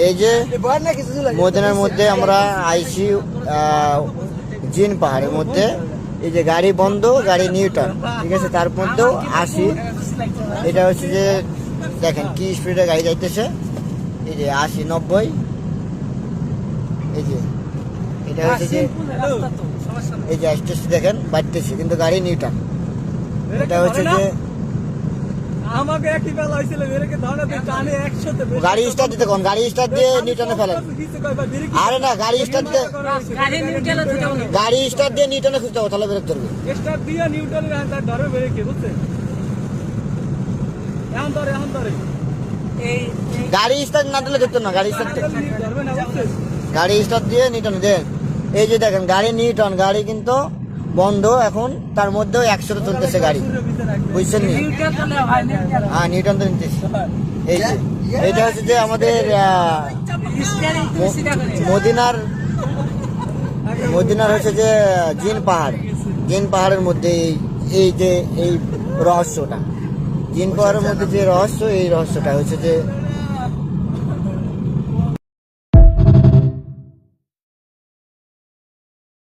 এই যে মদিনার মধ্যে আমরা আইসি জিন পাহাড়ের মধ্যে। এই যে গাড়ি বন্ধ, গাড়ি নিউটন, ঠিক আছে, তার মধ্যেও আসি। এটা হচ্ছে যে দেখেন কি স্পিডে গাড়ি যাইতেছে। এই যে 80-90, এই যে এটা হচ্ছে যে এই যে আসতেছে দেখেন বাড়তেছে, কিন্তু গাড়ি নিউটন। এটা হচ্ছে যে আমাকে একই বেলা হয়েছিল বেরেকে ধরাতে টানে 100 তে গাড়ি স্টার্ট দিতে কোন গাড়ি স্টার্ট দিয়ে নিউটনে ফেলেন। আরে না, গাড়ি স্টার্ট দিয়ে গাড়ি স্টার্ট দিয়ে নিউটনে খুঁজতে হবে, তাহলে ব্রেক ধরবে। স্টার্ট দিয়ে নিউটনের আন্দার ধরে বেরেকে, বুঝছেন? এখন ধরে এই গাড়ি স্টার্ট না দিলে ধরতো না, গাড়ি স্টার্ট ধরবে না, বুঝছেন? গাড়ি স্টার্ট দিয়ে নিউটনে দেন। এই যে দেখেন গাড়ি নিউটন, গাড়ি কিন্তু বন্ধ এখন, তার মধ্যেও 100 চলতেছে গাড়ি, বুঝছেন নি? হ্যাঁ নিউটন তো নিতেছে। এই যে এটা হচ্ছে যে আমাদের মদিনার হচ্ছে যে জিন পাহাড়। জিন পাহাড়ের মধ্যে এই যে এই রহস্যটা, জিন পাহাড়ের মধ্যে যে রহস্য, এই রহস্যটা হচ্ছে যে